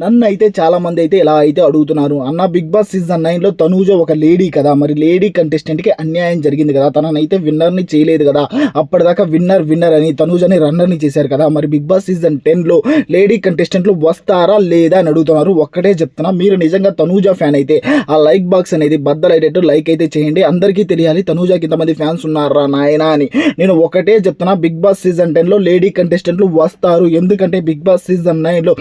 నన్నైతే చాలా మంది అయితే ఇలా అయితే అడుగుతున్నారు, అన్న బిగ్ బాస్ సీజన్ 9లో తనూజ ఒక లేడీ కదా, మరి లేడీ కంటెస్టెంట్కి అన్యాయం జరిగింది కదా, తననైతే విన్నర్ని చేయలేదు కదా, అప్పటిదాకా విన్నర్ అని తనూజని రన్నర్ని చేశారు కదా, మరి బిగ్ బాస్ సీజన్ 10లో లేడీ కంటెస్టెంట్లు వస్తారా లేదా అని అడుగుతున్నారు. ఒక్కటే చెప్తున్నా, మీరు నిజంగా తనూజ ఫ్యాన్ అయితే ఆ లైక్ బాక్స్ అనేది బద్దలయ్యేటట్టు లైక్ అయితే చేయండి. అందరికీ తెలియాలి తనూజకి ఇంతమంది ఫ్యాన్స్ ఉన్నారా నాయనా అని. నేను ఒకటే చెప్తున్నా, బిగ్ బాస్ సీజన్ 10లో లేడీ కంటెస్టెంట్లు వస్తారు. ఎందుకంటే బిగ్ బాస్ సీజన్ 9లో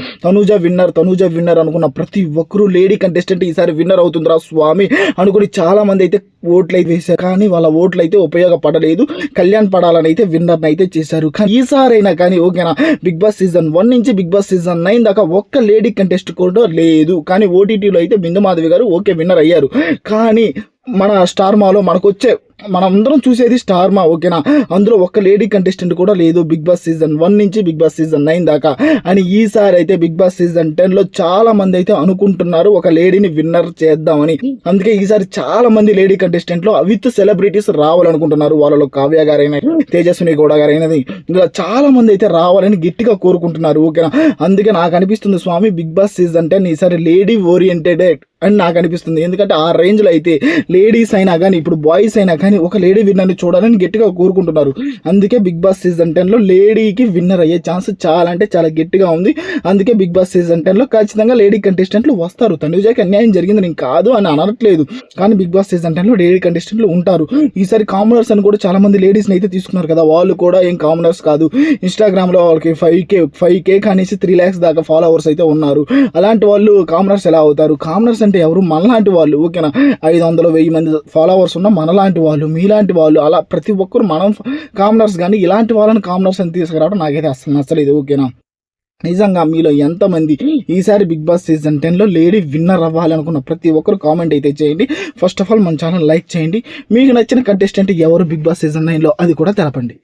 తనూజ విన్నర్ అనుకున్న ప్రతి ఒక్కరూ లేడీ కంటెస్టెంట్ ఈసారి విన్నర్ అవుతుందిరా స్వామి అనుకుని చాలా మంది అయితే ఓట్లు అయితే వేశారు. కానీ వాళ్ళ ఓట్లు అయితే ఉపయోగపడలేదు. కళ్యాణ్ పడాలని అయితే విన్నర్ అయితే చేశారు. కానీ ఈసారైనా కానీ ఓకేనా, బిగ్ బాస్ సీజన్ 1 నుంచి బిగ్ బాస్ సీజన్ 9 దాకా ఒక్క లేడీ కంటెస్ట్ కూడా లేదు. కానీ ఓటీటీలో అయితే బిందు మాధవి గారు ఓకే విన్నర్ అయ్యారు. కానీ మన స్టార్ మాలో మనందరం చూసేది స్టార్ మా ఓకేనా, అందులో ఒక్క లేడీ కంటెస్టెంట్ కూడా లేదు బిగ్ బాస్ సీజన్ 1 నుంచి బిగ్ బాస్ సీజన్ 9 దాకా. అని ఈసారి అయితే బిగ్ బాస్ సీజన్ 10లో చాలా మంది అయితే అనుకుంటున్నారు ఒక లేడీని విన్నర్ చేద్దామని. అందుకే ఈసారి చాలా మంది లేడీ కంటెస్టెంట్లు విత్ సెలబ్రిటీస్ రావాలనుకుంటున్నారు. వాళ్ళలో కావ్య గారైనా తేజస్విని గౌడ గారైనది ఇలా చాలా మంది అయితే రావాలని గట్టిగా కోరుకుంటున్నారు ఓకేనా. అందుకే నాకు అనిపిస్తుంది స్వామి, బిగ్ బాస్ సీజన్ 10 ఈసారి లేడీ ఓరియంటెడ్ అని నాకు అనిపిస్తుంది. ఎందుకంటే ఆ రేంజ్లో అయితే లేడీస్ అయినా కానీ ఇప్పుడు బాయ్స్ అయినా కానీ ఒక లేడీ విన్నర్ని చూడాలని గట్టిగా కోరుకుంటున్నారు. అందుకే బిగ్ బాస్ సీజన్ 10లో లేడీకి విన్నర్ అయ్యే ఛాన్స్ చాలా అంటే చాలా గట్టిగా ఉంది. అందుకే బిగ్ బాస్ సీజన్ 10లో ఖచ్చితంగా లేడీ కంటెస్టెంట్లు వస్తారు. తనుజాకి అన్యాయం జరిగింది నేను కాదు అని అనట్లేదు, కానీ బిగ్ బాస్ సీజన్ 10లో లేడీ కంటెస్టెంట్లు ఉంటారు. ఈసారి కామనర్స్ అని కూడా చాలా మంది లేడీస్ని అయితే తీసుకున్నారు కదా, వాళ్ళు కూడా ఏం కామనర్స్ కాదు. ఇన్స్టాగ్రామ్లో వాళ్ళకి 5K కానిసి 3 lakhs దాకా ఫాలోవర్స్ అయితే ఉన్నారు. అలాంటి వాళ్ళు కామనర్స్ ఎలా అవుతారు? కామనర్స్ అంటే ఎవరు? మనలాంటి వాళ్ళు ఓకేనా, 500-1000 మంది ఫాలోవర్స్ ఉన్న మనలాంటి వాళ్ళు, మీలాంటి వాళ్ళు, అలా ప్రతి ఒక్కరు మనం కామనర్స్. కానీ ఇలాంటి వాళ్ళని కామనర్స్ అని తీసుకురావడం నాకైతే అసలు నచ్చలేదు ఓకేనా. నిజంగా మీలో ఎంతమంది ఈసారి బిగ్ బాస్ సీజన్ 10లో లేడీ విన్నర్ అవ్వాలనుకున్న ప్రతి ఒక్కరు కామెంట్ అయితే చేయండి. ఫస్ట్ ఆఫ్ ఆల్ మన ఛానల్ లైక్ చేయండి. మీకు నచ్చిన కంటెస్టెంట్ ఎవరు బిగ్ బాస్ సీజన్ 9లో అది కూడా తెలపండి.